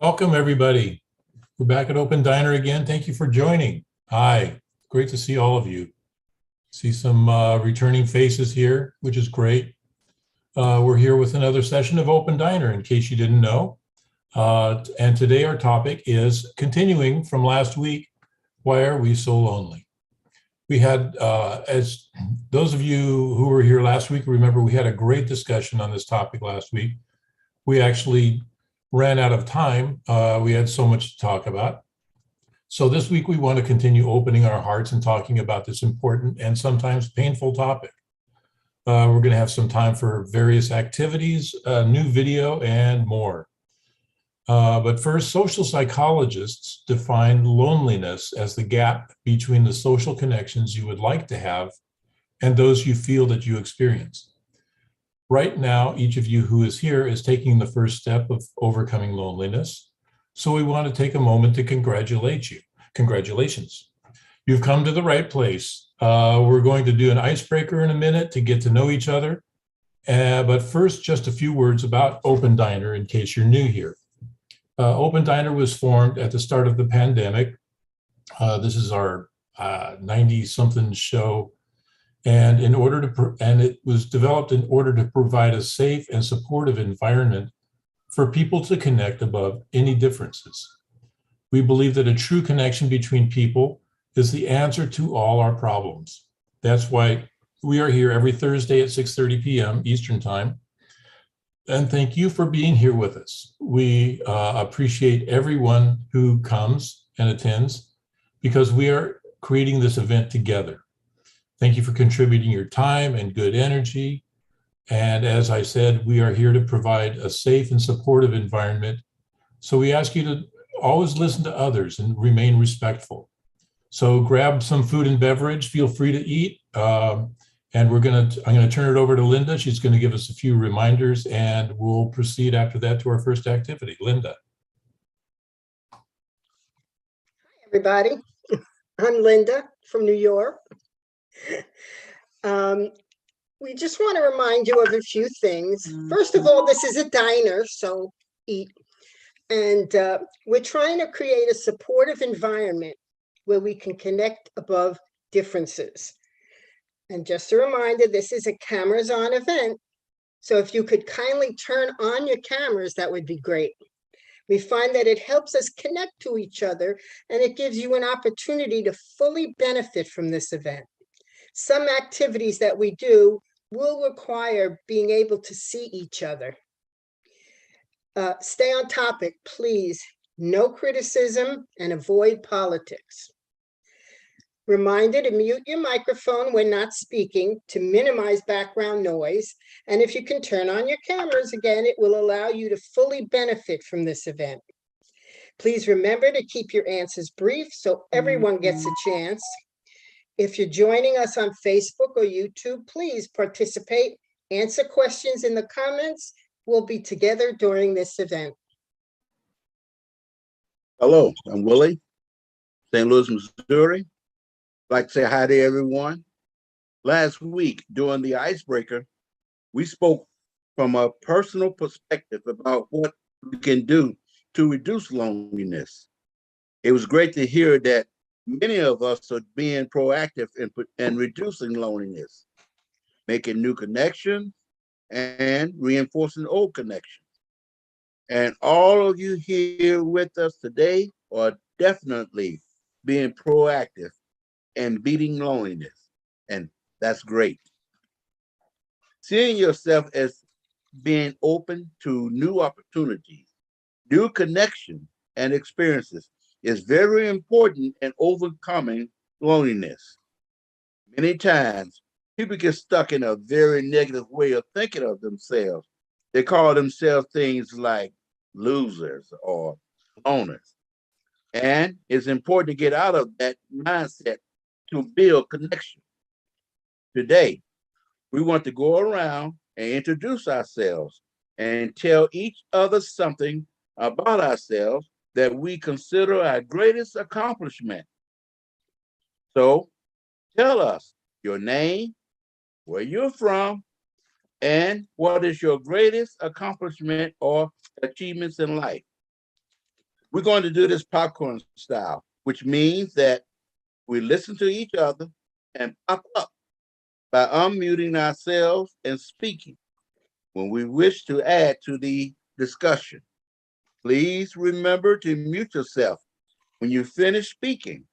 Welcome, everybody. We're back at Open Diner again. Thank you for joining. Hi, great to see all of you. See some returning faces here, which is great. We're here with another session of Open Diner, in case you didn't know. And today our topic is continuing from last week, why are we so lonely? We had, as those of you who were here last week, remember we had a great discussion on this topic last week. We actually ran out of time. We had so much to talk about. So this week we want to continue opening our hearts and talking about this important and sometimes painful topic. We're going to have some time for various activities, a new video, and more. But first, social psychologists define loneliness as the gap between the social connections you would like to have and those you feel that you experience. Right now, each of you who is here is taking the first step of overcoming loneliness. So we want to take a moment to congratulate you. Congratulations. You've come to the right place. We're going to do an icebreaker in a minute to get to know each other. But first, just a few words about Open Diner in case you're new here. Open Diner was formed at the start of the pandemic. This is our 90-something show. And it was developed in order to provide a safe and supportive environment for people to connect above any differences. We believe that a true connection between people is the answer to all our problems. That's why we are here every Thursday at 6:30 p.m. Eastern Time. And thank you for being here with us. We appreciate everyone who comes and attends because we are creating this event together. Thank you for contributing your time and good energy. And as I said, we are here to provide a safe and supportive environment. So we ask you to always listen to others and remain respectful. So grab some food and beverage, feel free to eat. And I'm going to turn it over to Linda. She's going to give us a few reminders and we'll proceed after that to our first activity. Linda. Hi, everybody. I'm Linda from New York. We just want to remind you of a few things. First of all, this is a diner, so eat. And we're trying to create a supportive environment where we can connect above differences. And just a reminder, this is a cameras on event. So if you could kindly turn on your cameras, that would be great. We find that it helps us connect to each other and it gives you an opportunity to fully benefit from this event. Some activities that we do will require being able to see each other. Stay on topic, please. No criticism and avoid politics. Reminder to mute your microphone when not speaking to minimize background noise. And if you can turn on your cameras again, it will allow you to fully benefit from this event. Please remember to keep your answers brief so everyone gets a chance. If you're joining us on Facebook or YouTube, please participate, answer questions in the comments. We'll be together during this event. Hello, I'm Willie, St. Louis, Missouri. I'd like to say hi to everyone. Last week during the icebreaker, we spoke from a personal perspective about what we can do to reduce loneliness. It was great to hear that many of us are being proactive in reducing loneliness, making new connections and reinforcing old connections. And all of you here with us today are definitely being proactive and beating loneliness. And that's great. Seeing yourself as being open to new opportunities, new connections and experiences is very important in overcoming loneliness. Many times, people get stuck in a very negative way of thinking of themselves. They call themselves things like losers or loners. And it's important to get out of that mindset to build connection. Today, we want to go around and introduce ourselves and tell each other something about ourselves that we consider our greatest accomplishment. So tell us your name, where you're from, and what is your greatest accomplishment or achievements in life. We're going to do this popcorn style, which means that we listen to each other and pop up by unmuting ourselves and speaking when we wish to add to the discussion. Please remember to mute yourself when you finish speaking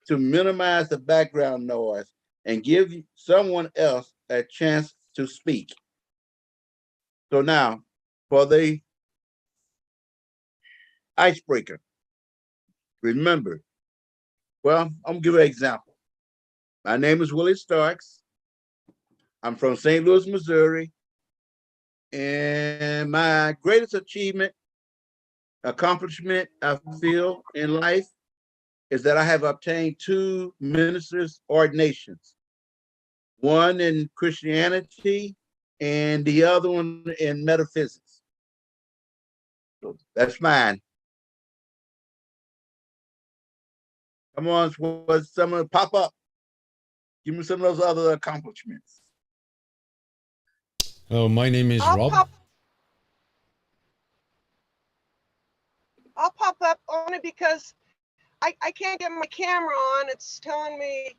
to minimize the background noise and give someone else a chance to speak. So now, for the icebreaker, remember, well, I'm gonna give you an example. My name is Willie Starks. I'm from St. Louis, Missouri. And my greatest accomplishment I feel in life is that I have obtained 2 ministers' ordinations, one in Christianity and the other one in metaphysics. So that's mine. Come on, someone pop up. Give me some of those other accomplishments. Oh, my name is Rob. I'll pop up only because I can't get my camera on. It's telling me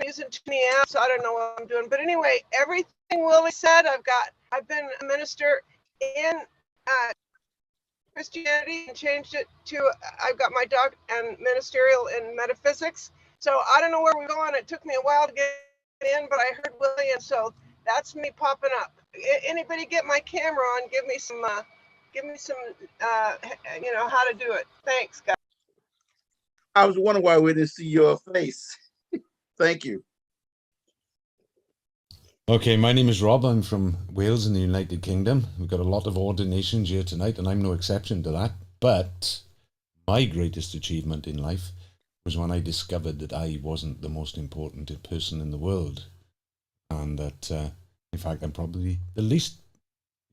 using too many apps. So I don't know what I'm doing. But anyway, everything Willie said, I've been a minister in Christianity and changed it to I've got my doc and ministerial in metaphysics. So I don't know where we're going. It took me a while to get in, but I heard Willie, and so that's me popping up. Anybody get my camera on? Give me some how to do it. Thanks, guys. I was wondering why we didn't see your face. Thank you. Okay, my name is Rob. I'm from Wales in the United Kingdom. We've got a lot of ordinations here tonight, and I'm no exception to that. But my greatest achievement in life was when I discovered that I wasn't the most important person in the world, and that, in fact, I'm probably the least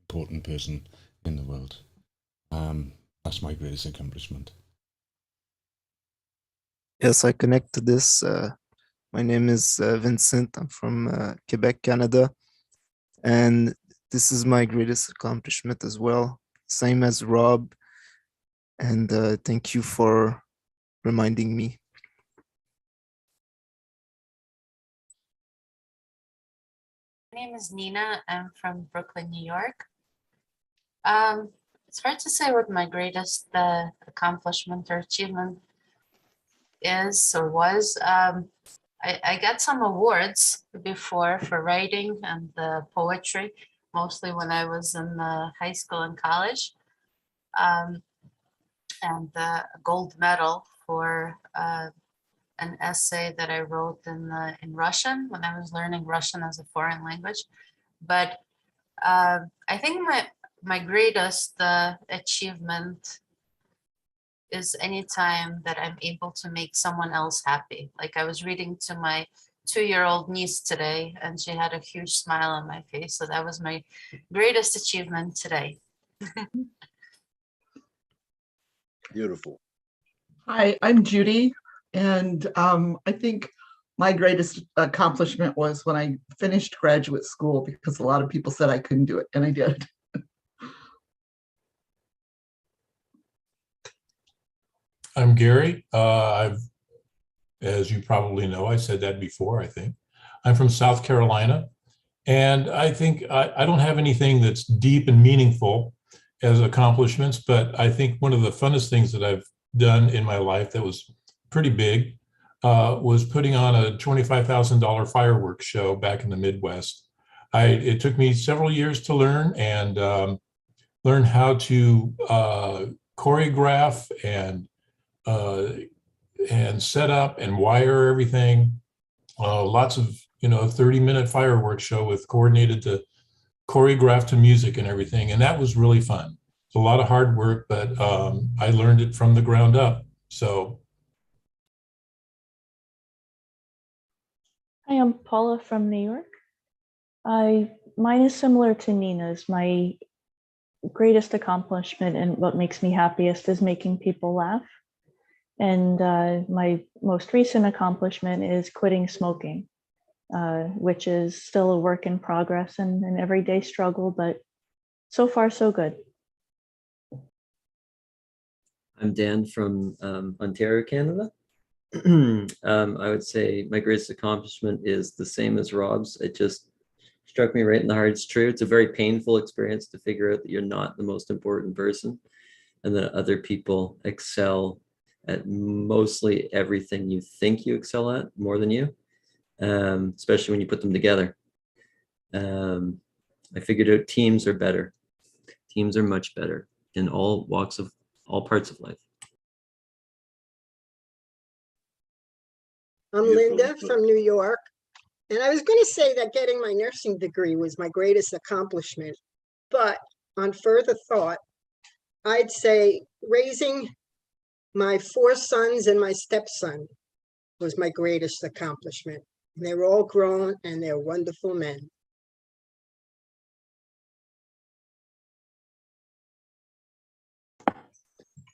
important person in the world. That's my greatest accomplishment. Yes, I connect to this. My name is Vincent. I'm from Quebec, Canada. And this is my greatest accomplishment as well. Same as Rob. And thank you for reminding me. My name is Nina. I'm from Brooklyn, New York. It's hard to say what my greatest accomplishment or achievement is or was. I got some awards before for writing and poetry, mostly when I was in high school and college, and a gold medal for an essay that I wrote in Russian when I was learning Russian as a foreign language. But I think my greatest achievement is anytime that I'm able to make someone else happy. Like I was reading to my 2-year-old niece today, and she had a huge smile on my face. So that was my greatest achievement today. Beautiful. Hi, I'm Judy, and I think my greatest accomplishment was when I finished graduate school, because a lot of people said I couldn't do it, and I did. I'm Gary. As you probably know, I said that before, I think. I'm from South Carolina, and I think I don't have anything that's deep and meaningful as accomplishments, but I think one of the funnest things that I've done in my life that was pretty big was putting on a $25,000 fireworks show back in the Midwest. It took me several years to learn and learn how to choreograph and set up and wire everything. Lots of 30-minute fireworks show with coordinated to choreographed to music and everything, and that was really fun. It's a lot of hard work, but I learned it from the ground up. So. Hi, I'm Paula from New York. Mine is similar to Nina's. My greatest accomplishment and what makes me happiest is making people laugh. And my most recent accomplishment is quitting smoking, which is still a work in progress and an everyday struggle, but so far so good. I'm Dan from Ontario, Canada. I would say my greatest accomplishment is the same as Rob's. It just struck me right in the heart. It's true. It's a very painful experience to figure out that you're not the most important person and that other people excel at mostly everything you think you excel at more than you, especially when you put them together. I figured out teams are better. Teams are much better in all walks of all parts of life. I'm Beautiful. Linda from New York. And I was going to say that getting my nursing degree was my greatest accomplishment. But on further thought, I'd say raising my 4 sons and my stepson was my greatest accomplishment. They were all grown and they're wonderful men.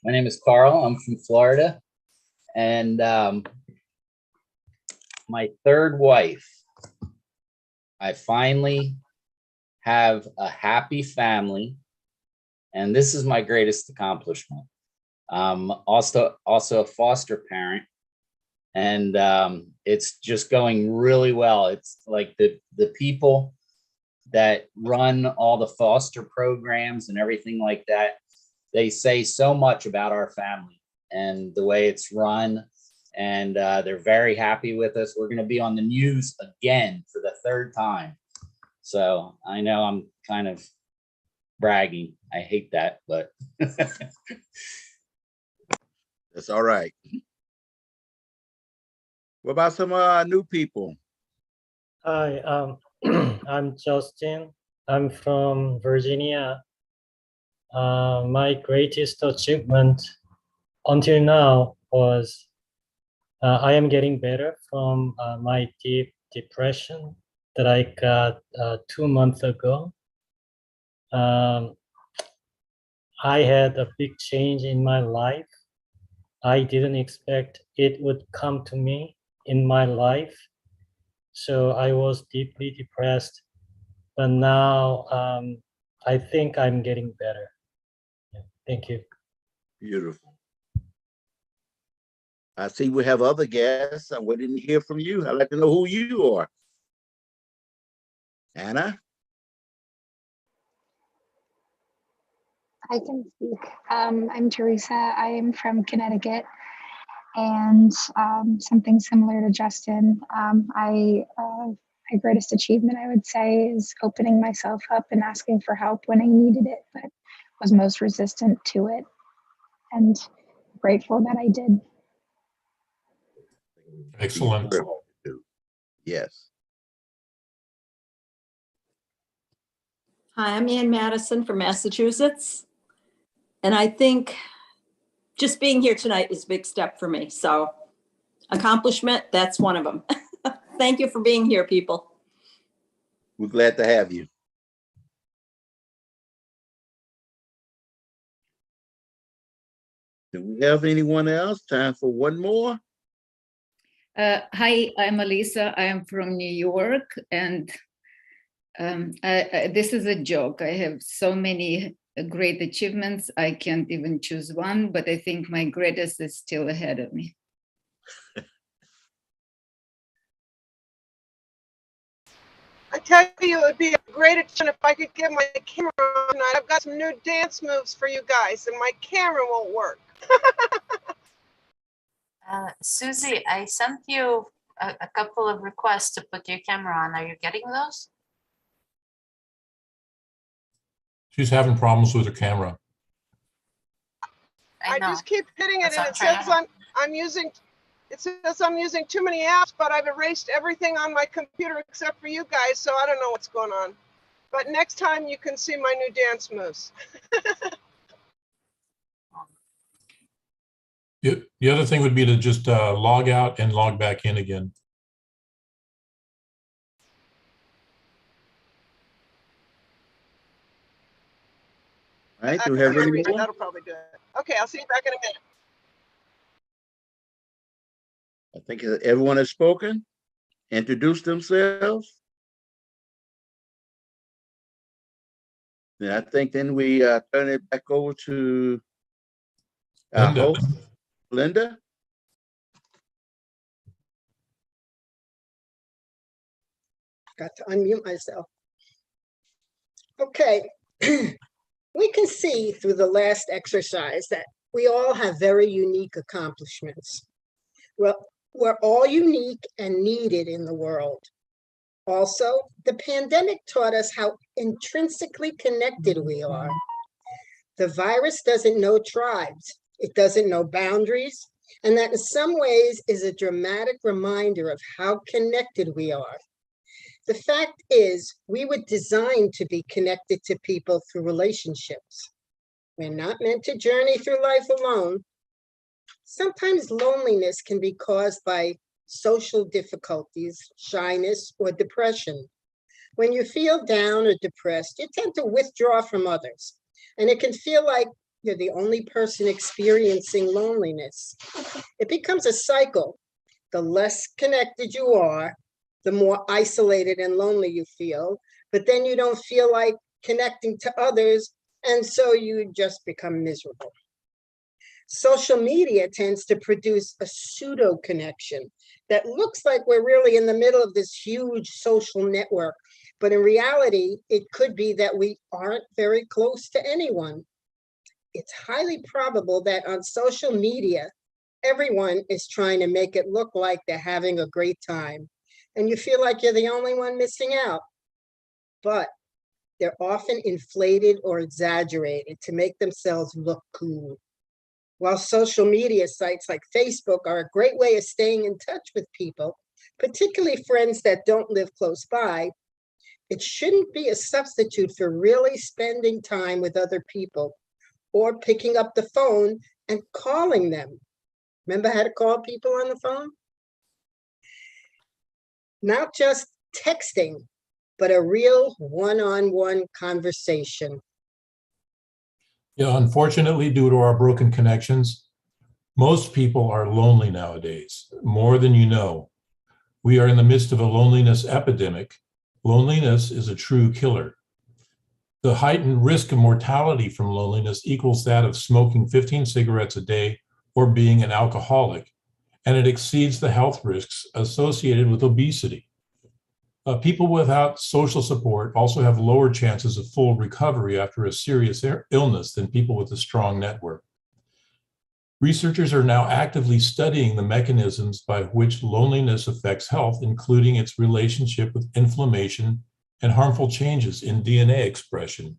My name is Carl. I'm from Florida. And my third wife, I finally have a happy family. And this is my greatest accomplishment. Also a foster parent. And it's just going really well. It's like the people that run all the foster programs and everything like that, they say so much about our family and the way it's run. And they're very happy with us. We're going to be on the news again for the 3rd time. So I know I'm kind of bragging. I hate that, but That's all right. What about some new people? Hi, I'm Justin. I'm from Virginia. My greatest achievement until now was I am getting better from my deep depression that I got 2 months ago. I had a big change in my life. I didn't expect it would come to me in my life. So I was deeply depressed, but now I think I'm getting better. Yeah, thank you. Beautiful. I see we have other guests. We didn't hear from you. I'd like to know who you are. Anna? I can speak. I'm Teresa. I am from Connecticut, and something similar to Justin. My greatest achievement, I would say, is opening myself up and asking for help when I needed it, but was most resistant to it, and grateful that I did. Excellent. Yes. Hi, I'm Ann Madison from Massachusetts. And I think just being here tonight is a big step for me. So accomplishment, that's one of them. Thank you for being here, people. We're glad to have you. Do we have anyone else? Time for one more? Hi, I'm Alisa. I am from New York, and this is a joke. I have so many great achievements. I can't even choose one, but I think my greatest is still ahead of me. I tell you, it would be a great achievement if I could get my camera on tonight. I've got some new dance moves for you guys, and my camera won't work. Susie, I sent you a couple of requests to put your camera on. Are you getting those? She's having problems with her camera. I just keep hitting it, That's and what it says I'm trying I'm using too many apps, but I've erased everything on my computer except for you guys, so I don't know what's going on. But next time you can see my new dance moves. The other thing would be to just log out and log back in again. All right, do we have any more? That'll probably do it. Okay, I'll see you back in a minute. I think everyone has spoken, introduced themselves. Then I think then we turn it back over to Our Linda. host, Linda. Got to unmute myself. Okay. We can see through the last exercise that we all have very unique accomplishments. Well, we're all unique and needed in the world. Also, the pandemic taught us how intrinsically connected we are. The virus doesn't know tribes, it doesn't know boundaries, and that in some ways is a dramatic reminder of how connected we are. The fact is, we were designed to be connected to people through relationships. We're not meant to journey through life alone. Sometimes loneliness can be caused by social difficulties, shyness, or depression. When you feel down or depressed, you tend to withdraw from others, and it can feel like you're the only person experiencing loneliness. It becomes a cycle. The less connected you are, the more isolated and lonely you feel, but then you don't feel like connecting to others, and so you just become miserable. Social media tends to produce a pseudo connection that looks like we're really in the middle of this huge social network, but in reality, it could be that we aren't very close to anyone. It's highly probable that on social media, everyone is trying to make it look like they're having a great time, and you feel like you're the only one missing out. But they're often inflated or exaggerated to make themselves look cool. While social media sites like Facebook are a great way of staying in touch with people, particularly friends that don't live close by, it shouldn't be a substitute for really spending time with other people or picking up the phone and calling them. Remember how to call people on the phone? Not just texting, but a real one-on-one conversation. Yeah, unfortunately, due to our broken connections, most people are lonely nowadays, more than you know. We are in the midst of a loneliness epidemic. Loneliness is a true killer. The heightened risk of mortality from loneliness equals that of smoking 15 cigarettes a day or being an alcoholic, and it exceeds the health risks associated with obesity. People without social support also have lower chances of full recovery after a serious illness than people with a strong network. Researchers are now actively studying the mechanisms by which loneliness affects health, including its relationship with inflammation and harmful changes in DNA expression.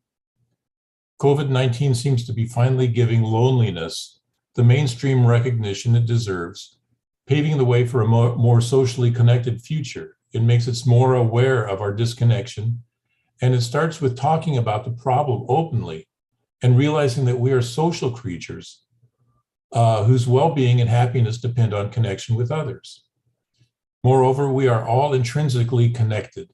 COVID-19 seems to be finally giving loneliness the mainstream recognition it deserves, paving the way for a more socially connected future. It makes us more aware of our disconnection, and it starts with talking about the problem openly and realizing that we are social creatures whose well-being and happiness depend on connection with others. Moreover, we are all intrinsically connected.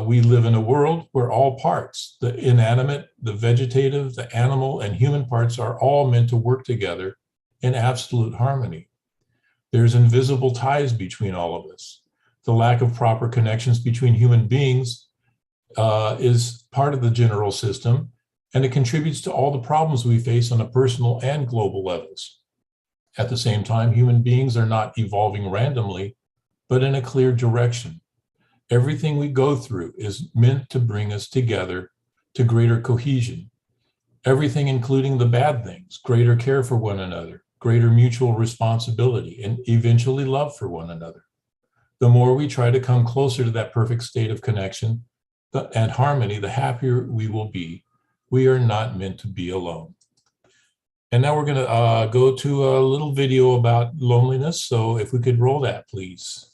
We live in a world where all parts, the inanimate, the vegetative, the animal, and human parts are all meant to work together in absolute harmony. There's invisible ties between all of us. The lack of proper connections between human beings is part of the general system, and it contributes to all the problems we face on a personal and global levels. At the same time, human beings are not evolving randomly, but in a clear direction. Everything we go through is meant to bring us together to greater cohesion. Everything, including the bad things, greater care for one another, greater mutual responsibility, and eventually love for one another. The more we try to come closer to that perfect state of connection and harmony, the happier we will be. We are not meant to be alone. And now we're going to go to a little video about loneliness. So if we could roll that, please.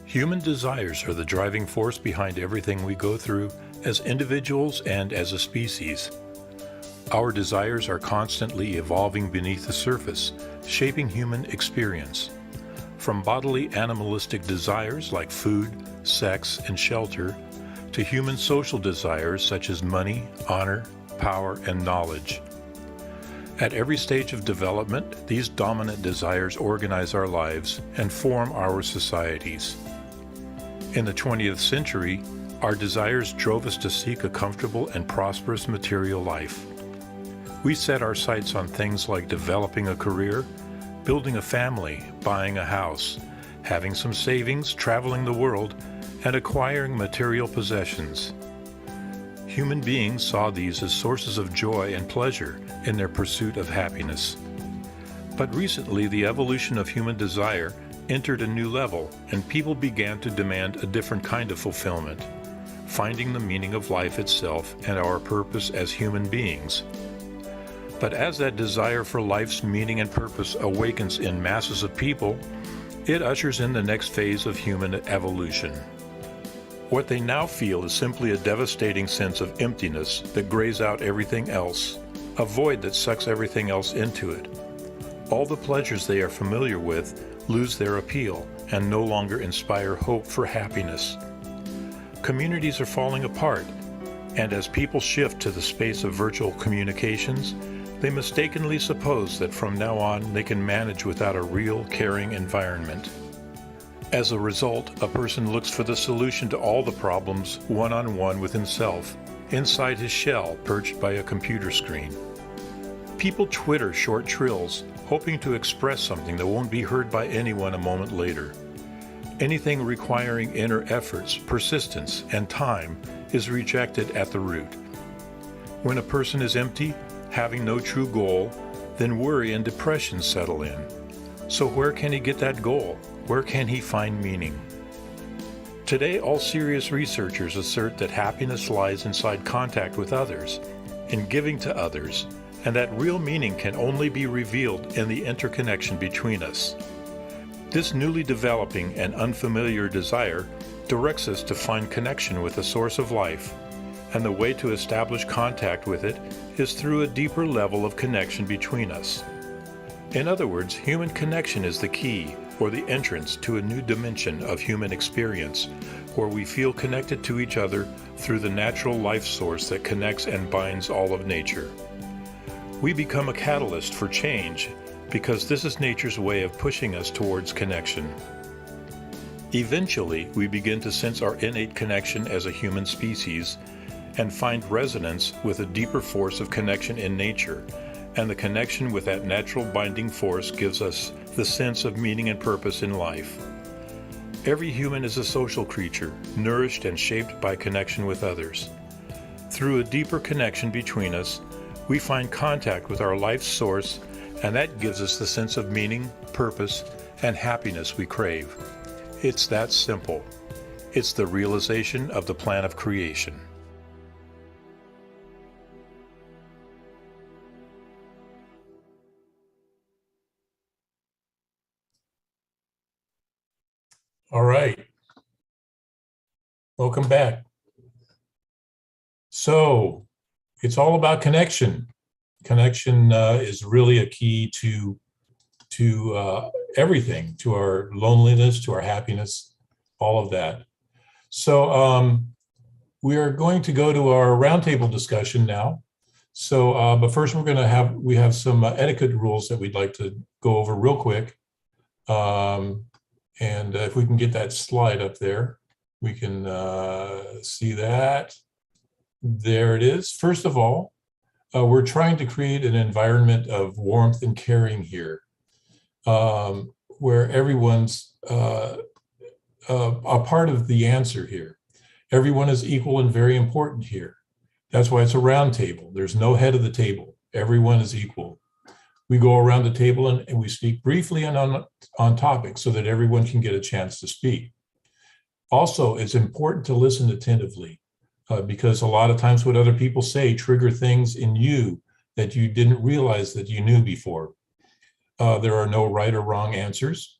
Human desires are the driving force behind everything we go through as individuals and as a species. Our desires are constantly evolving beneath the surface, shaping human experience. From bodily animalistic desires like food, sex, and shelter, to human social desires such as money, honor, power, and knowledge. At every stage of development, these dominant desires organize our lives and form our societies. In the 20th century, our desires drove us to seek a comfortable and prosperous material life. We set our sights on things like developing a career, building a family, buying a house, having some savings, traveling the world, and acquiring material possessions. Human beings saw these as sources of joy and pleasure in their pursuit of happiness. But recently, the evolution of human desire entered a new level, and people began to demand a different kind of fulfillment, finding the meaning of life itself and our purpose as human beings. But as that desire for life's meaning and purpose awakens in masses of people, it ushers in the next phase of human evolution. What they now feel is simply a devastating sense of emptiness that grays out everything else, a void that sucks everything else into it. All the pleasures they are familiar with lose their appeal and no longer inspire hope for happiness. Communities are falling apart, and as people shift to the space of virtual communications, they mistakenly suppose that from now on they can manage without a real, caring environment. As a result, a person looks for the solution to all the problems one-on-one with himself, inside his shell perched by a computer screen. People Twitter short trills, hoping to express something that won't be heard by anyone a moment later. Anything requiring inner efforts, persistence, and time is rejected at the root. When a person is empty, having no true goal, then worry and depression settle in. So where can he get that goal? Where can he find meaning? Today, all serious researchers assert that happiness lies inside contact with others, in giving to others, and that real meaning can only be revealed in the interconnection between us. This newly developing and unfamiliar desire directs us to find connection with the source of life, and the way to establish contact with it is through a deeper level of connection between us. In other words, human connection is the key, or the entrance to a new dimension of human experience, where we feel connected to each other through the natural life source that connects and binds all of nature. We become a catalyst for change because this is nature's way of pushing us towards connection. Eventually, we begin to sense our innate connection as a human species and find resonance with a deeper force of connection in nature, and the connection with that natural binding force gives us the sense of meaning and purpose in life. Every human is a social creature, nourished and shaped by connection with others. Through a deeper connection between us, we find contact with our life's source, and that gives us the sense of meaning, purpose, and happiness we crave. It's that simple. It's the realization of the plan of creation. All right. Welcome back. So it's all about connection. Connection is really a key to everything, to our loneliness, to our happiness, all of that. So we are going to go to our roundtable discussion now. So, but first we have some etiquette rules that we'd like to go over real quick. And if we can get that slide up there, we can see that. There it is. First of all, we're trying to create an environment of warmth and caring here, where everyone's a part of the answer here. Everyone is equal and very important here. That's why it's a round table. There's no head of the table. Everyone is equal. We go around the table and we speak briefly and on topics so that everyone can get a chance to speak. Also, it's important to listen attentively because a lot of times what other people say trigger things in you that you didn't realize that you knew before. There are no right or wrong answers.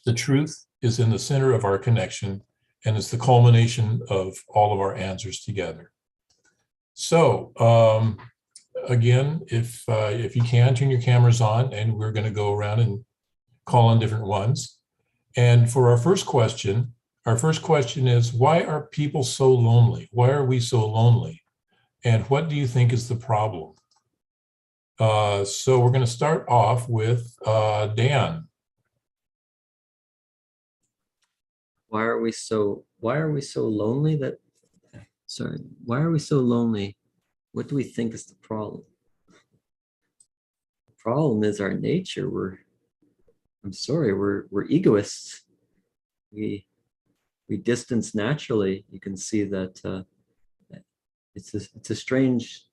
The truth is in the center of our connection, and it's the culmination of all of our answers together. So, again, if you can, turn your cameras on, and we're going to go around and call on different ones. And for our first question is, why are people so lonely? Why are we so lonely? And what do you think is the problem? So we're going to start off with Dan. Why are we so lonely? sorry, why are we so lonely? What do we think is the problem? The problem is our nature. I'm sorry, we're egoists. We distance naturally. You can see that it's a strange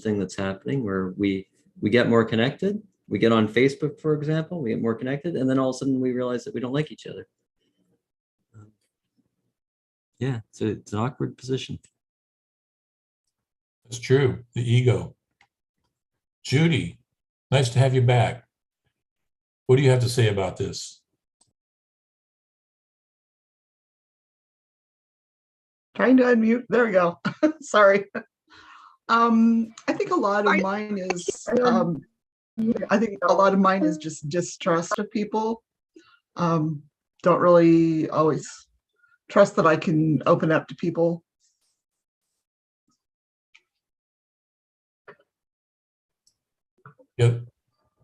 thing that's happening where we get more connected. We get on Facebook, for example, we get more connected, and then all of a sudden we realize that we don't like each other. Yeah, so it's an awkward position. That's true. The ego. Judy, nice to have you back. What do you have to say about this? Trying to unmute. There we go. Sorry. I think a lot of mine is just distrust of people. Don't really always trust that I can open up to people. Yep,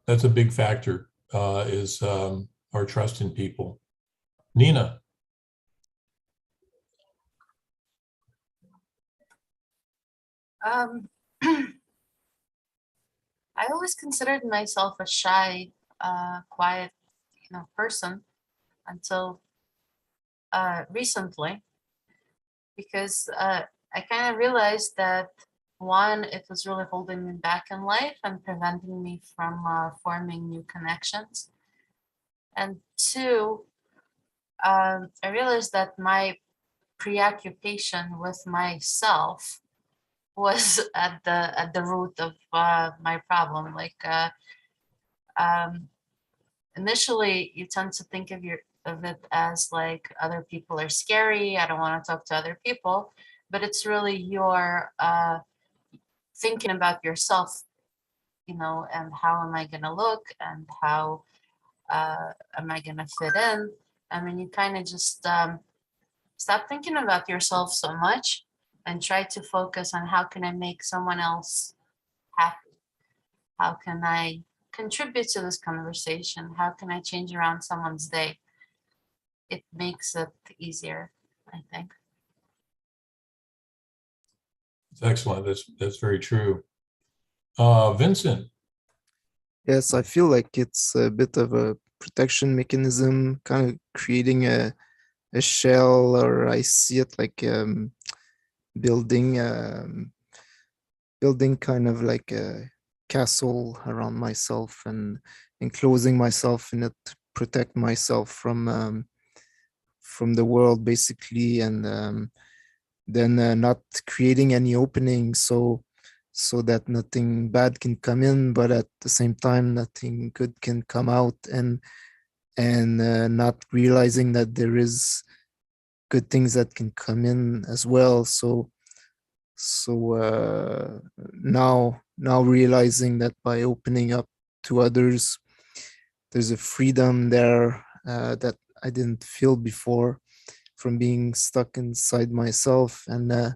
that's a big factor, is our trust in people. Nina. I always considered myself a shy, quiet, person until recently, because I kind of realized that one, it was really holding me back in life and preventing me from forming new connections. And two, I realized that my preoccupation with myself was at the root of my problem. Like initially, you tend to think of it as like other people are scary. I don't want to talk to other people, but it's really your thinking about yourself, and how am I going to look and how am I going to fit in? I mean, you kind of just stop thinking about yourself so much and try to focus on how can I make someone else happy? How can I contribute to this conversation? How can I change around someone's day? It makes it easier, I think. It's excellent. That's very true. Vincent. Yes, I feel like it's a bit of a protection mechanism, kind of creating a shell, or I see it like building kind of like a castle around myself and enclosing myself in it to protect myself from the world, basically, and then not creating any opening so that nothing bad can come in, but at the same time nothing good can come out, and not realizing that there is good things that can come in as well. So now realizing that by opening up to others, there's a freedom there that I didn't feel before, from being stuck inside myself, and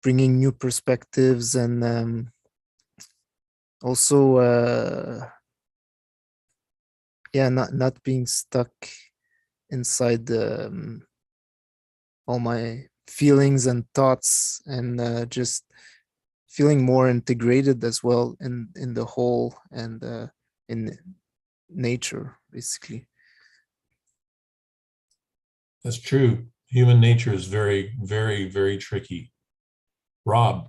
bringing new perspectives, and also not being stuck inside all my feelings and thoughts, and just feeling more integrated as well in the whole, and in nature, basically. That's true. Human nature is very, very, very tricky. Rob.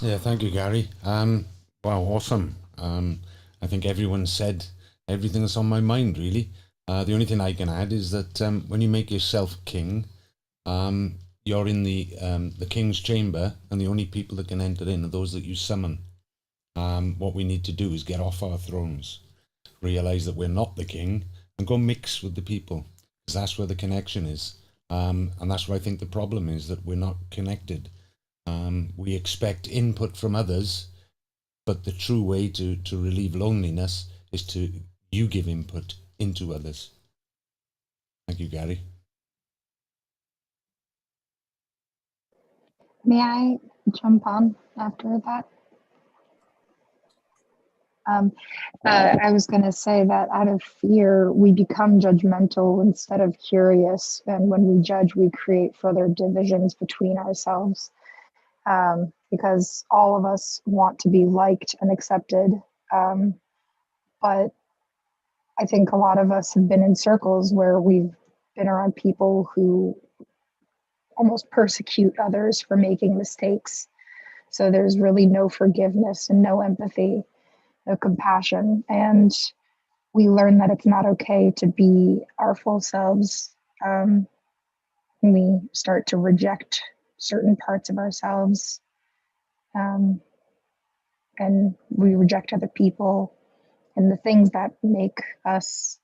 Yeah, thank you, Gary. Wow, awesome. I think everyone said everything that's on my mind, really. The only thing I can add is that when you make yourself king, you're in the king's chamber, and the only people that can enter in are those that you summon. What we need to do is get off our thrones, realize that we're not the king, and go mix with the people, because that's where the connection is. And that's where I think the problem is, that we're not connected. We expect input from others, but the true way to relieve loneliness is to you give input into others. Thank you, Gary. May I jump on after that? I was going to say that out of fear, we become judgmental instead of curious. And when we judge, we create further divisions between ourselves, because all of us want to be liked and accepted. But I think a lot of us have been in circles where we've been around people who almost persecute others for making mistakes. So there's really no forgiveness and no empathy, no compassion. And we learn that it's not okay to be our full selves. We start to reject certain parts of ourselves. And we reject other people and the things that make us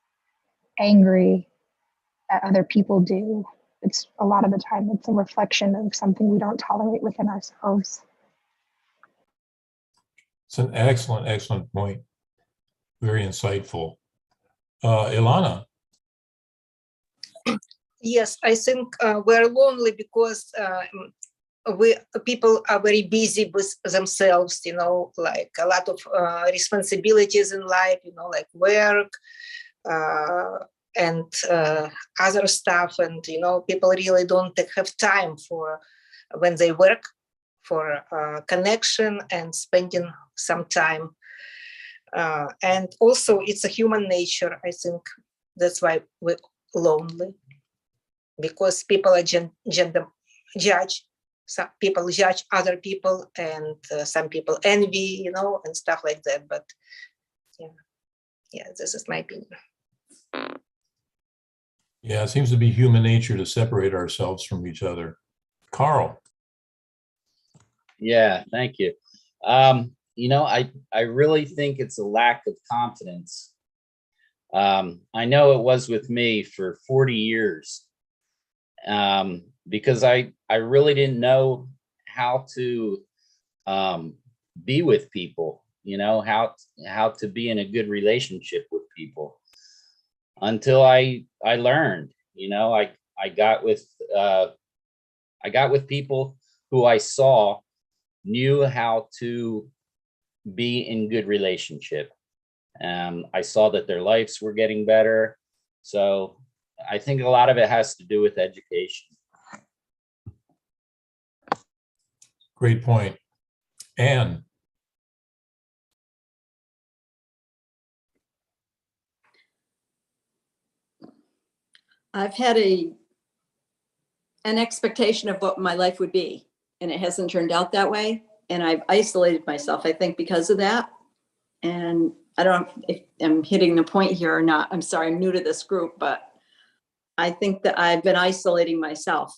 angry that other people do. It's a lot of the time, it's a reflection of something we don't tolerate within ourselves. It's an excellent, excellent point. Very insightful. Ilana. Yes, I think we're lonely because people are very busy with themselves, you know, like a lot of responsibilities in life, you know, like work and other stuff. And, you know, people really don't have time for when they work for connection and spending some time. And also it's a human nature. I think that's why we're lonely, because people are judge. Some people judge other people, and some people envy, you know, and stuff like that. But yeah, this is my opinion. Yeah, it seems to be human nature to separate ourselves from each other. Carl. Yeah, thank you. You know, I really think it's a lack of confidence. I know it was with me for 40 years, because I really didn't know how to be with people, you know, how to be in a good relationship with people, until I learned, you know, I got with people who I saw knew how to be in good relationship. I saw that their lives were getting better. So I think a lot of it has to do with education. Great point. Anne. I've had an expectation of what my life would be, and it hasn't turned out that way. And I've isolated myself, I think, because of that. And I don't know if I'm hitting the point here or not. I'm sorry, I'm new to this group, but I think that I've been isolating myself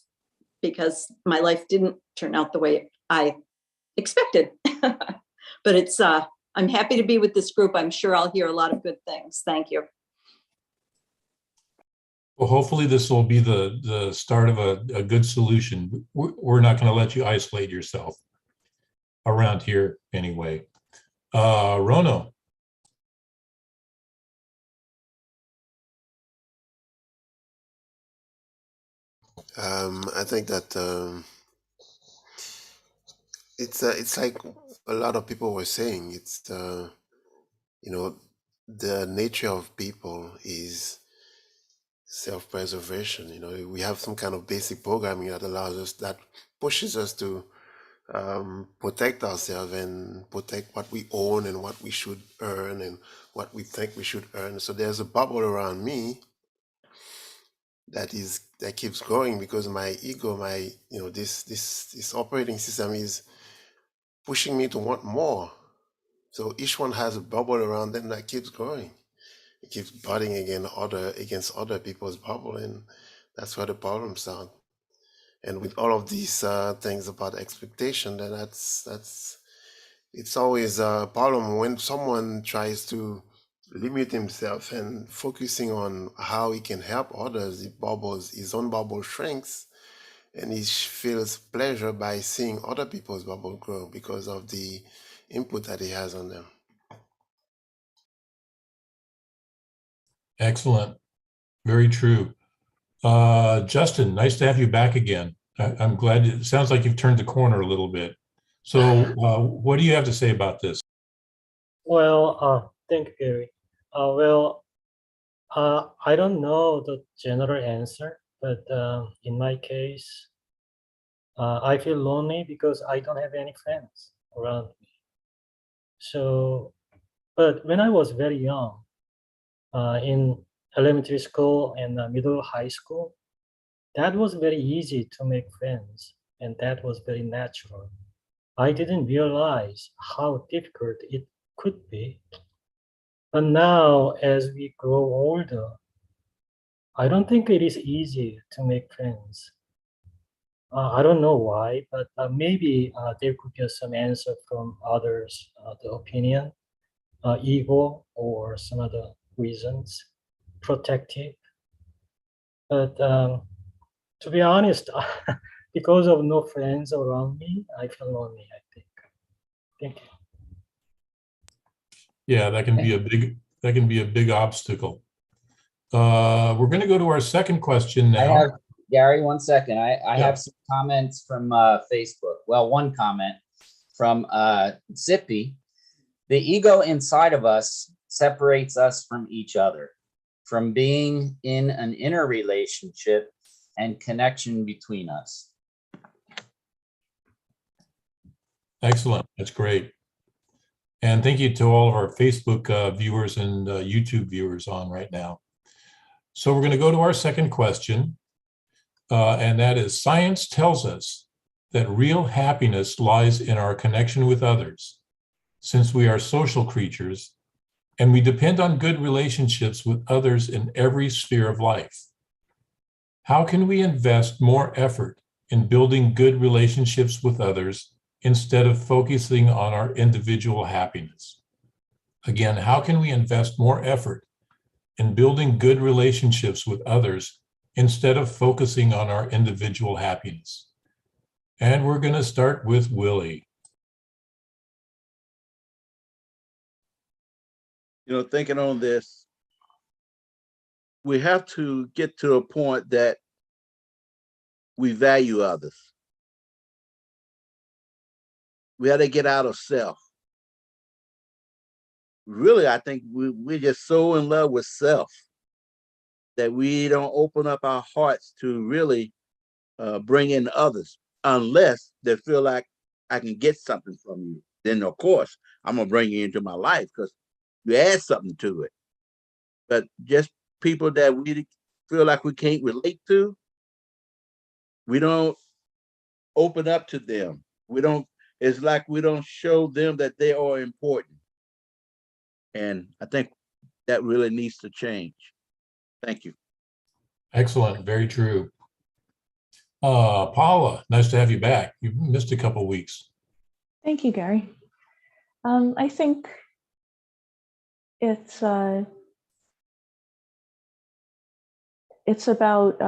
because my life didn't turn out the way I expected. But it's, I'm happy to be with this group. I'm sure I'll hear a lot of good things. Thank you. Well, hopefully this will be the start of a good solution. We're not going to let you isolate yourself around here anyway. Rono. I think that it's like a lot of people were saying. It's you know, the nature of people is self-preservation. You know, we have some kind of basic programming that allows us, that pushes us to protect ourselves and protect what we own and what we should earn and what we think we should earn. So there's a bubble around me that keeps growing because my ego, this operating system is pushing me to want more. So each one has a bubble around them that keeps growing. It keeps butting against other people's bubble, and that's where the problems start. And with all of these things about expectation, then it's always a problem when someone tries to limit himself and focusing on how he can help others. His own bubble shrinks, and he feels pleasure by seeing other people's bubble grow because of the input that he has on them. Excellent. Very true. Justin, nice to have you back again. I'm glad. It sounds like you've turned the corner a little bit. So what do you have to say about this? Well, thank you, Gary. I don't know the general answer, but in my case, I feel lonely because I don't have any friends around me. So, but when I was very young, in elementary school and middle high school, that was very easy to make friends, and that was very natural. I didn't realize how difficult it could be. But now, as we grow older, I don't think it is easy to make friends. I don't know why, but maybe there could be some answer from others, the opinion, ego, or some other reasons, protective. But to be honest, because of no friends around me, I feel lonely, I think. Thank you. Yeah, that can be a big obstacle. We're going to go to our second question now. I have, Gary, 1 second. I Yeah. have some comments from Facebook. Well, one comment from Zippy. The ego inside of us separates us from each other, from being in an inner relationship and connection between us. Excellent. That's great. And thank you to all of our Facebook viewers and YouTube viewers on right now. So we're going to go to our second question, and that is, science tells us that real happiness lies in our connection with others, since we are social creatures, and we depend on good relationships with others in every sphere of life. How can we invest more effort in building good relationships with others instead of focusing on our individual happiness? Again, how can we invest more effort in building good relationships with others instead of focusing on our individual happiness? And we're going to start with Willie. You know, thinking on this, we have to get to a point that we value others. We have to get out of self. Really, I think we're just so in love with self that we don't open up our hearts to really bring in others, unless they feel like I can get something from you. Then, of course, I'm going to bring you into my life because you add something to it. But just people that we feel like we can't relate to, we don't open up to them. It's like we don't show them that they are important. And I think that really needs to change. Thank you. Excellent. Very true. Paula, nice to have you back. You missed a couple weeks. Thank you, Gary. I think it's about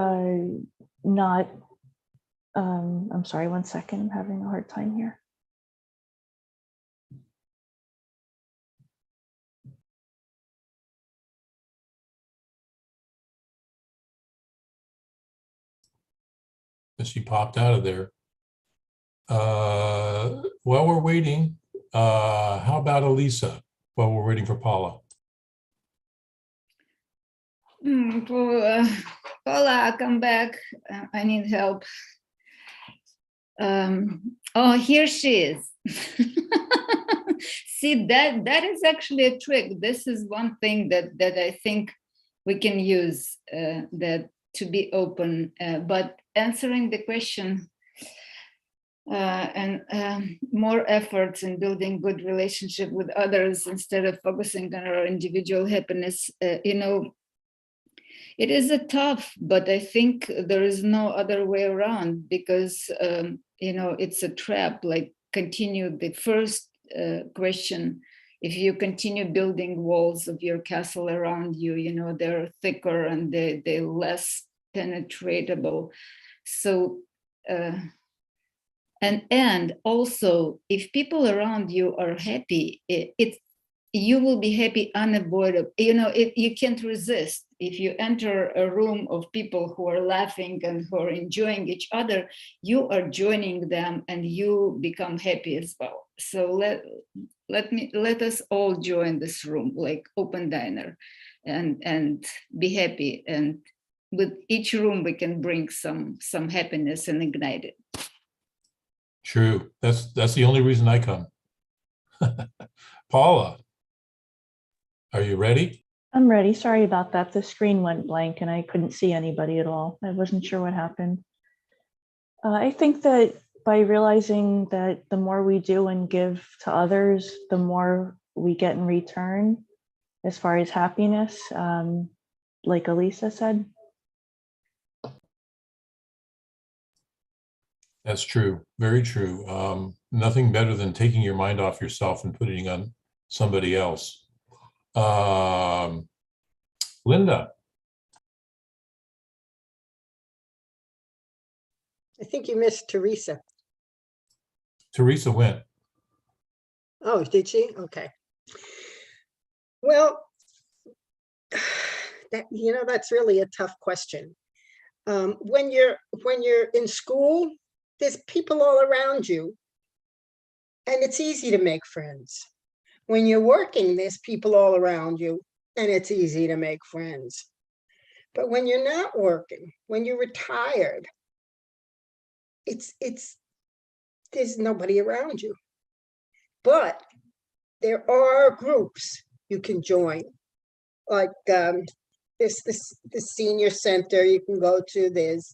not. I'm sorry, 1 second. I'm having a hard time here. She popped out of there. While we're waiting, how about Elisa while we're waiting for Paula? Paula, come back. I need help. Oh, here she is. See, that is actually a trick. This is one thing that I think we can use that to be open, but answering the question and more efforts in building good relationship with others instead of focusing on our individual happiness. You know, it is a tough, but I think there is no other way around because, you know, it's a trap, like continue the first question. If you continue building walls of your castle around you, you know, they're thicker and they're less penetratable. So, and also, if people around you are happy, you will be happy unavoidable. You know, you can't resist. If you enter a room of people who are laughing and who are enjoying each other, you are joining them and you become happy as well. So let us all join this room, like open diner, and be happy. And with each room, we can bring some happiness and ignite it. True. That's the only reason I come. Paula, are you ready? I'm ready. Sorry about that. The screen went blank and I couldn't see anybody at all. I wasn't sure what happened. I think that by realizing that the more we do and give to others, the more we get in return as far as happiness, like Elisa said. That's true. Very true. Nothing better than taking your mind off yourself and putting it on somebody else. Linda. I think you missed Teresa. Teresa went. Oh, did she? Okay. Well, that's really a tough question. When you're in school, there's people all around you, and it's easy to make friends. When you're working, there's people all around you, and it's easy to make friends. But when you're not working, when you're retired, there's nobody around you. But there are groups you can join, like this senior center you can go to. There's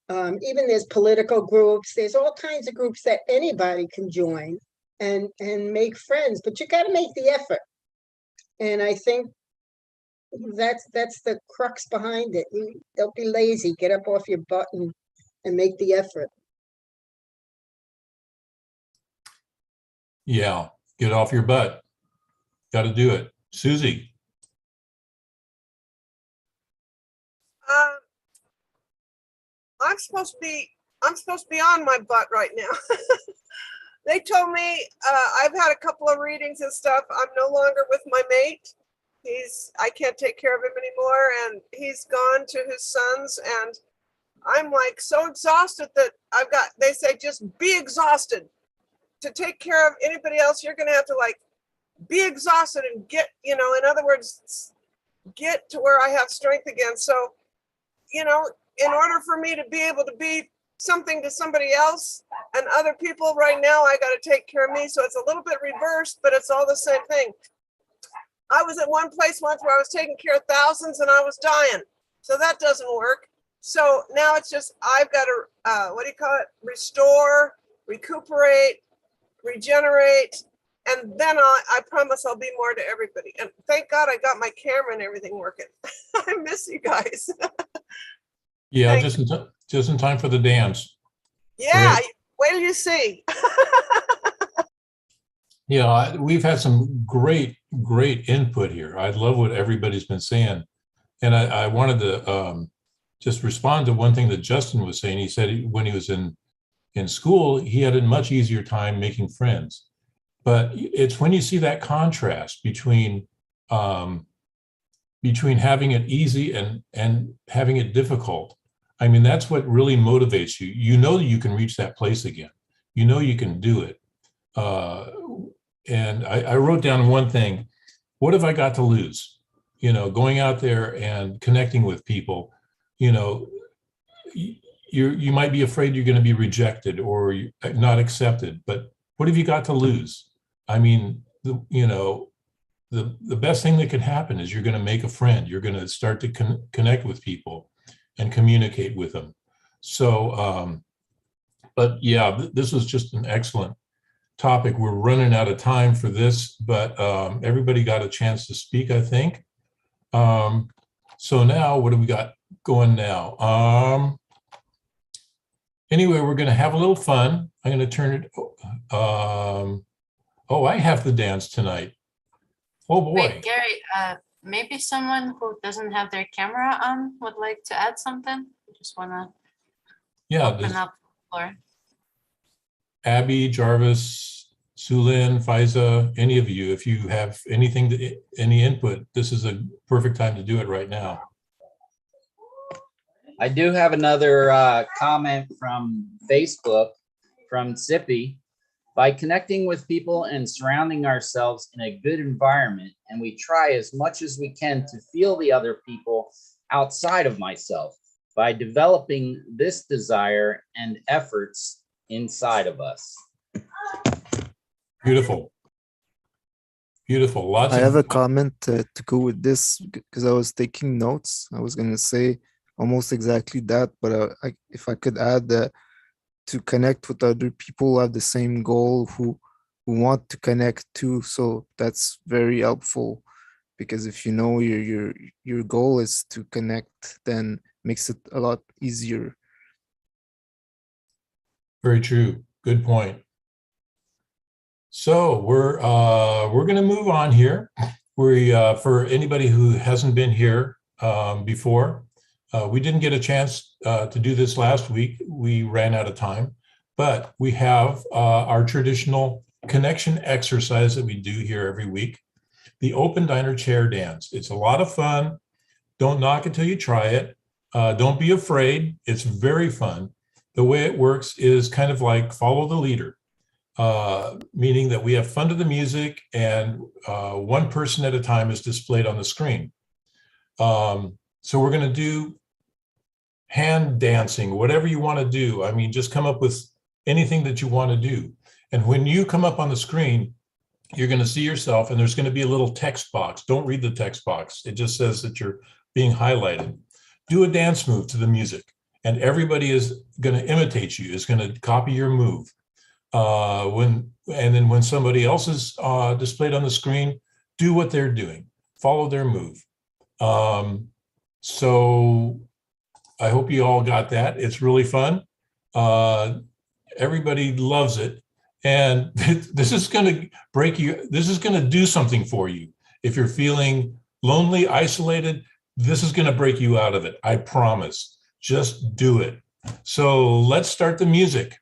there's political groups. There's all kinds of groups that anybody can join and make friends. But you got to make the effort. And I think that's the crux behind it. Don't be lazy. Get up off your butt and make the effort. Yeah, get off your butt. Got to do it. Susie. I'm supposed to be on my butt right now. They told me I've had a couple of readings and stuff. I'm no longer with my mate. I can't take care of him anymore, and he's gone to his sons, and I'm like so exhausted that they say just be exhausted. To take care of anybody else, you're gonna have to like be exhausted and get, in other words, get to where I have strength again. So, in order for me to be able to be something to somebody else and other people right now, I got to take care of me. So it's a little bit reversed, but it's all the same thing. I was at one place once where I was taking care of thousands and I was dying. So that doesn't work. So now it's just, I've got to, restore, recuperate, regenerate. And then I promise I'll be more to everybody. And thank God I got my camera and everything working. I miss you guys. Yeah, just in time for the dance. Yeah, Great. wait till you see. Yeah, we've had some great input here. I love what everybody's been saying. And I wanted to just respond to one thing that Justin was saying. He said when he was in school, he had a much easier time making friends. But it's when you see that contrast between having it easy and having it difficult. I mean, that's what really motivates you. You know that you can reach that place again. You know you can do it. And I wrote down one thing. What have I got to lose? Going out there and connecting with people. You might be afraid you're going to be rejected or not accepted, but what have you got to lose? I mean, the best thing that could happen is you're going to make a friend. You're going to start to connect with people and communicate with them. So, but yeah, this was just an excellent topic. We're running out of time for this, but everybody got a chance to speak, I think. So now, what do we got going now? Anyway, we're going to have a little fun. I'm going to turn it. Oh, I have the dance tonight. Oh boy. Wait, Gary, maybe someone who doesn't have their camera on would like to add something. Just want to open up the floor. Abby, Jarvis, Sulin, Faiza, any of you, if you have anything, any input, this is a perfect time to do it right now. I do have another comment from Facebook from Zippy. By connecting with people and surrounding ourselves in a good environment, and we try as much as we can to feel the other people outside of myself by developing this desire and efforts inside of us. Beautiful. Beautiful. Lots I of have a comment to go with this because I was taking notes. I was going to say almost exactly that, but if I could add to connect with other people who have the same goal, who want to connect too. So that's very helpful, because if you know your goal is to connect, then makes it a lot easier. Very true. Good point. So we're going to move on here. For anybody who hasn't been here before, we didn't get a chance to do this last week. We ran out of time, but we have our traditional connection exercise that we do here every week, the open diner chair dance. It's a lot of fun. Don't knock it till you try it. Don't be afraid. It's very fun. The way it works is kind of like follow the leader. Meaning that we have fun to the music, and one person at a time is displayed on the screen. So we're going to do hand dancing, whatever you want to do. I mean, just come up with anything that you want to do. And when you come up on the screen, you're going to see yourself, and there's going to be a little text box. Don't read the text box. It just says that you're being highlighted. Do a dance move to the music, and everybody is going to imitate you, is going to copy your move. And then when somebody else is displayed on the screen, do what they're doing, follow their move. So I hope you all got that. It's really fun. Everybody loves it. And this is going to break you. This is going to do something for you. If you're feeling lonely, isolated, this is going to break you out of it. I promise. Just do it. So let's start the music.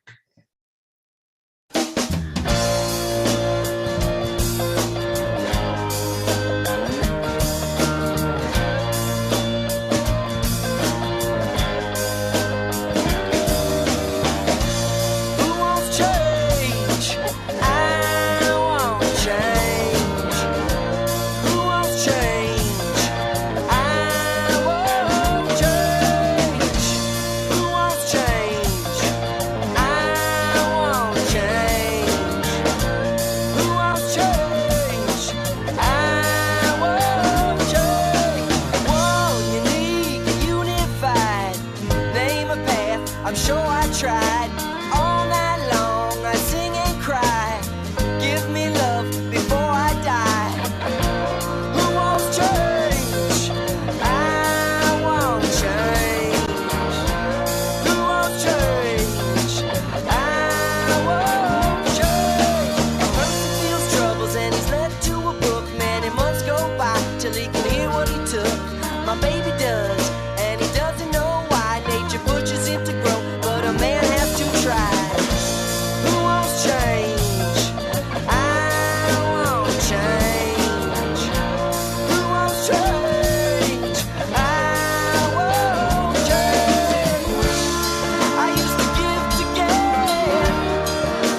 I'm sure I tried all night long. I sing and cry. Give me love before I die. Who wants change? I want change. Who wants change? I want change. A person feels troubles and he's led to a book. Many months go by till he can hear what he took. My baby does, and he doesn't know why. Nature pushes him to grow, but a man has to try. Who wants change? I want change. Who wants change? I want change. I used to give to get.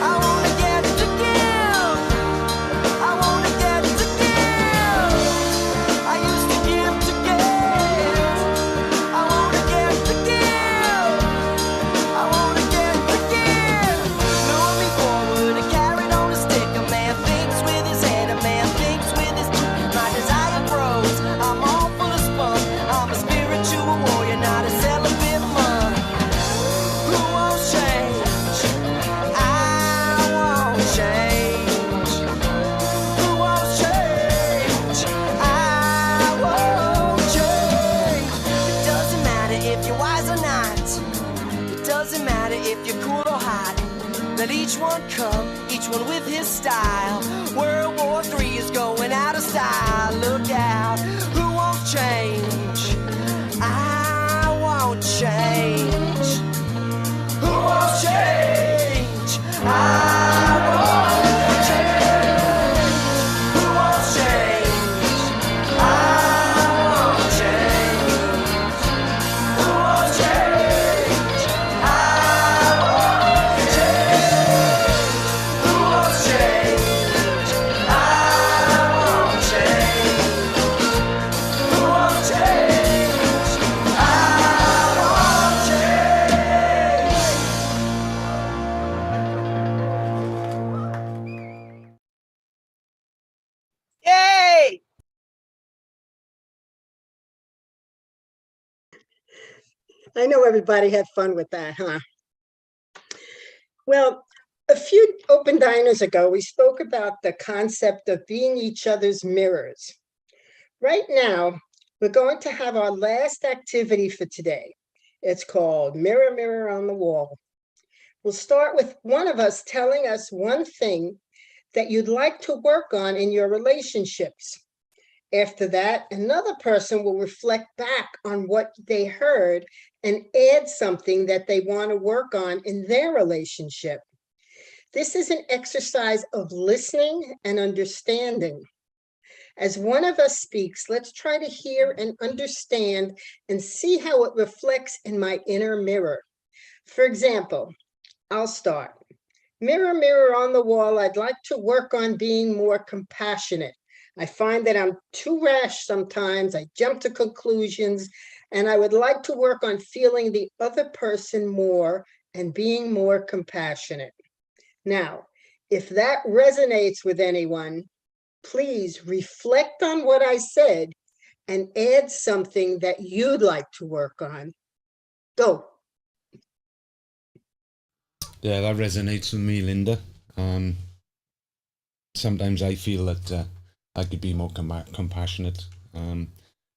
I want to get to give. I want to get to give. I used to give to get. I want to get to give. I want to get to give. Lured me forward and carried on a stick. A man thinks with his head, a man thinks with his feet. My desire grows. I'm all full of spunk. I'm a spiritual warrior, not a celibate monk. Who wants change? I want change. Who wants change? I want change. It doesn't matter if you're wise or not. It doesn't matter if you're cool or hot. Let each one come, each one with his style. World War III is going out of style. Look out. Who wants change? I want change. Who wants change? I want change. Who wants change? I want change. Who wants change? I want change. Who I know everybody had fun with that, huh? Well, a few open diners ago, we spoke about the concept of being each other's mirrors. Right now, we're going to have our last activity for today. It's called Mirror, Mirror on the Wall. We'll start with one of us telling us one thing that you'd like to work on in your relationships. After that, another person will reflect back on what they heard and add something that they want to work on in their relationship. This is an exercise of listening and understanding. As one of us speaks, let's try to hear and understand and see how it reflects in my inner mirror. For example, I'll start. Mirror, mirror on the wall, I'd like to work on being more compassionate. I find that I'm too rash sometimes. I jump to conclusions, and I would like to work on feeling the other person more and being more compassionate. Now, if that resonates with anyone, please reflect on what I said and add something that you'd like to work on. Go. Yeah, that resonates with me, Linda. Sometimes I feel that I could be more compassionate.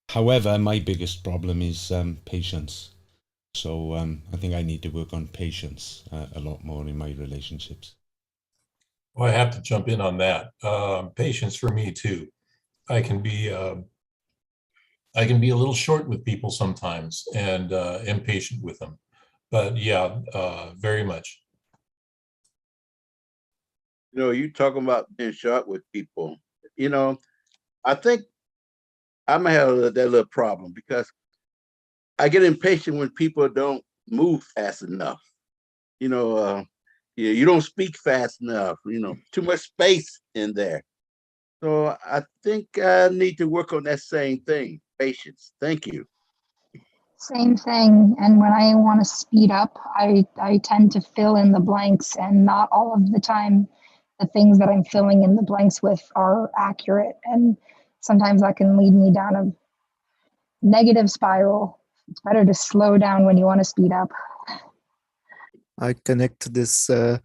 However, my biggest problem is patience. So I think I need to work on patience a lot more in my relationships. Well, I have to jump in on that. Patience for me too. I can be a little short with people sometimes and impatient with them. But yeah, very much. You know, you talking about being short with people. You know, I think I might have that little problem because I get impatient when people don't move fast enough. You know, you don't speak fast enough. You know, too much space in there. So I think I need to work on that same thing, patience. Thank you. Same thing. And when I want to speed up, I tend to fill in the blanks, and not all of the time the things that I'm filling in the blanks with are accurate. And sometimes that can lead me down a negative spiral. It's better to slow down when you want to speed up. I connect to this. I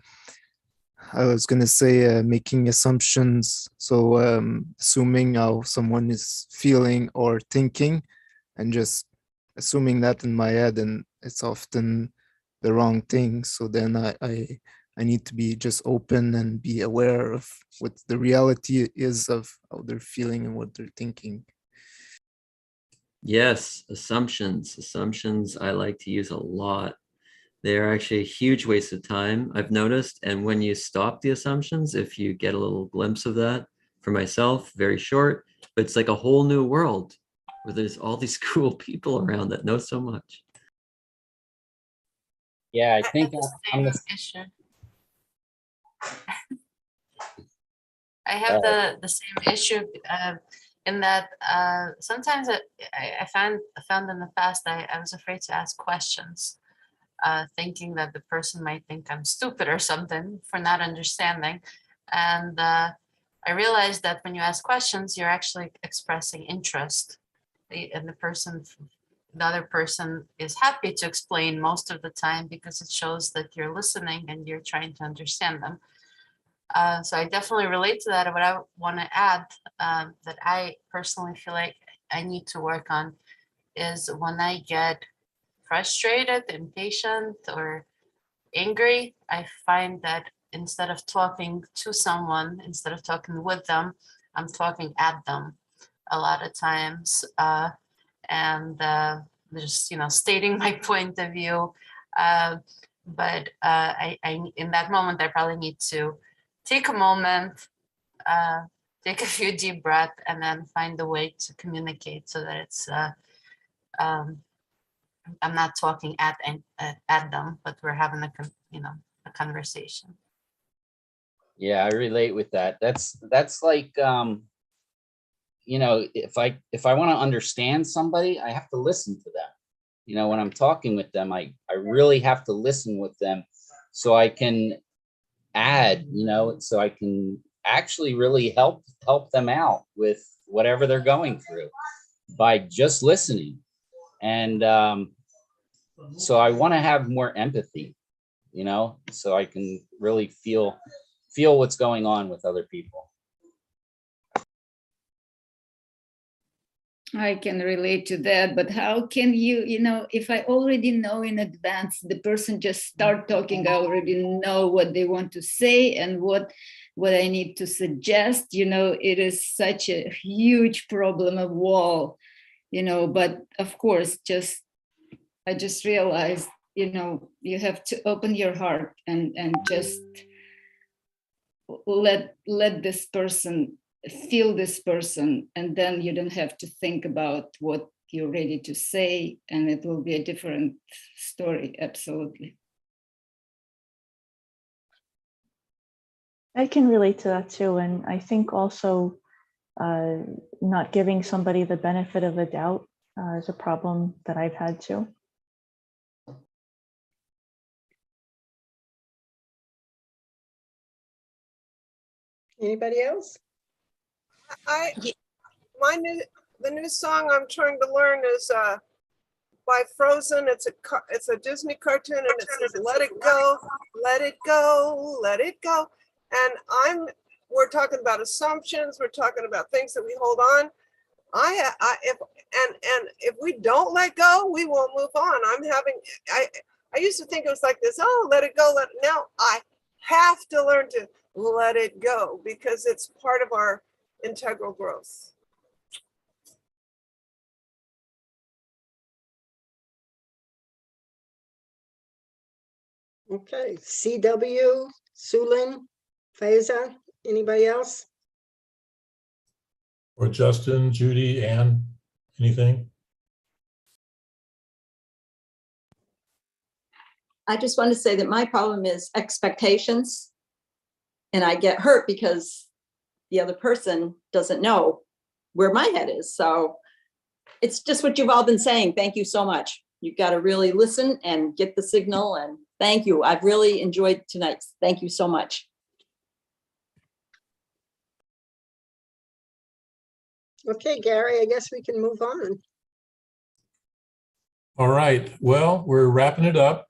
was going to say making assumptions. So assuming how someone is feeling or thinking and just assuming that in my head, and it's often the wrong thing. So then I need to be just open and be aware of what the reality is of how they're feeling and what they're thinking. Yes, assumptions. Assumptions I like to use a lot. They're actually a huge waste of time, I've noticed. And when you stop the assumptions, if you get a little glimpse of that, for myself, very short, but it's like a whole new world where there's all these cool people around that know so much. Yeah, I think I'm the issue. I have the same issue in that sometimes I found in the past I was afraid to ask questions, thinking that the person might think I'm stupid or something for not understanding. And I realized that when you ask questions, you're actually expressing interest, and the other person is happy to explain most of the time because it shows that you're listening and you're trying to understand them. So I definitely relate to that. And what I want to add that I personally feel like I need to work on is when I get frustrated, impatient, or angry, I find that instead of talking to someone, instead of talking with them, I'm talking at them a lot of times. And just, stating my point of view. But I in that moment, I probably need to take a moment, take a few deep breaths, and then find a way to communicate so that it's I'm not talking at them, but we're having a conversation. Yeah, I relate with that. That's like if I want to understand somebody, I have to listen to them. When I'm talking with them, I really have to listen with them so I can add, so I can actually really help them out with whatever they're going through by just listening. And So I want to have more empathy, so I can really feel what's going on with other people. I can relate to that, but how can you, if I already know in advance, the person just start talking, I already know what they want to say and what I need to suggest, it is such a huge problem of wall, but of course, I just realized, you have to open your heart and just let this person feel this person, and then you don't have to think about what you're ready to say, and it will be a different story. Absolutely. I can relate to that too. And I think also not giving somebody the benefit of the doubt is a problem that I've had too. Anybody else? The new song I'm trying to learn is by Frozen. It's a Disney cartoon, and it says "Let it go, let it go, let it go." And we're talking about assumptions. We're talking about things that we hold on. If we don't let go, we won't move on. I used to think it was like this. Oh, let it go. Now I have to learn to let it go because it's part of our integral growth. Okay, CW, Sulin, Faiza, anybody else? Or Justin, Judy, Ann, anything? I just want to say that my problem is expectations, and I get hurt because the other person doesn't know where my head is. So it's just what you've all been saying. Thank you so much. You've got to really listen and get the signal, and thank you. I've really enjoyed tonight. Thank you so much. Okay, Gary, I guess we can move on. All right. Well, we're wrapping it up.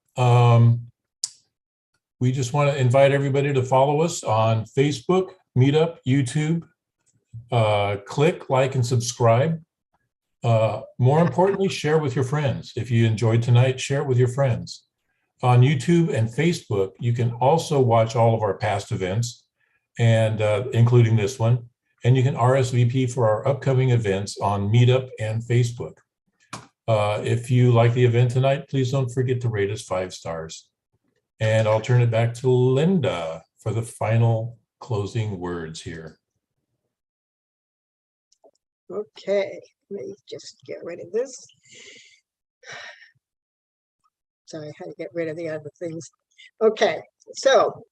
We just want to invite everybody to follow us on Facebook, Meetup, YouTube. Click, like, and subscribe. More importantly, share with your friends. If you enjoyed tonight, share it with your friends. On YouTube and Facebook, you can also watch all of our past events, and including this one. And you can RSVP for our upcoming events on Meetup and Facebook. If you like the event tonight, please don't forget to rate us 5 stars. And I'll turn it back to Linda for the final closing words here. Okay, let me just get rid of this. Sorry, I had to get rid of the other things. Okay, so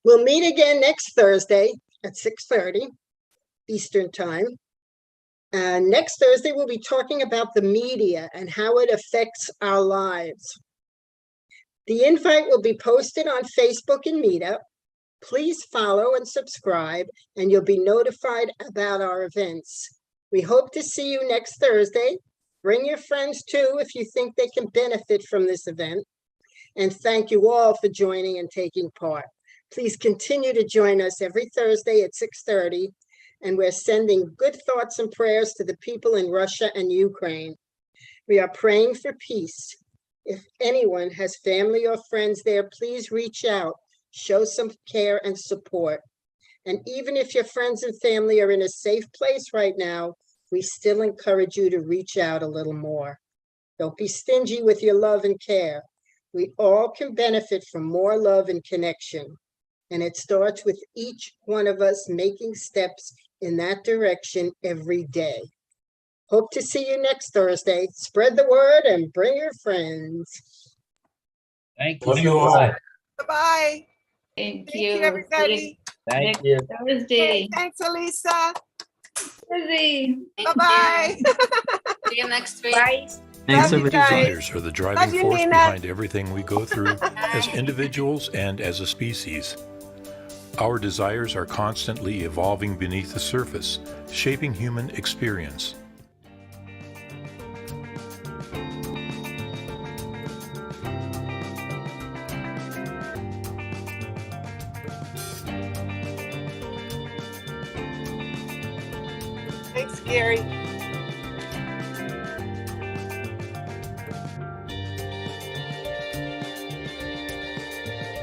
we'll meet again next Thursday at 6:30 Eastern Time. And next Thursday, we'll be talking about the media and how it affects our lives. The invite will be posted on Facebook and Meetup. Please follow and subscribe, and you'll be notified about our events. We hope to see you next Thursday. Bring your friends too if you think they can benefit from this event. And thank you all for joining and taking part. Please continue to join us every Thursday at 6:30. And we're sending good thoughts and prayers to the people in Russia and Ukraine. We are praying for peace. If anyone has family or friends there, please reach out, show some care and support. And even if your friends and family are in a safe place right now, we still encourage you to reach out a little more. Don't be stingy with your love and care. We all can benefit from more love and connection. And it starts with each one of us making steps in that direction every day. Hope to see you next Thursday. Spread the word and bring your friends. Thank you. Love you all. Bye-bye. Thank you, everybody. Thank you. Thursday. Thanks, Elisa. Thursday. Bye-bye. See you next week. Bye. Thanks, Love you everybody. guys. Desires are the Love driving you, force Nina. behind everything we go through as individuals and as a species. Our desires are constantly evolving beneath the surface, shaping human experience. Thanks, Gary.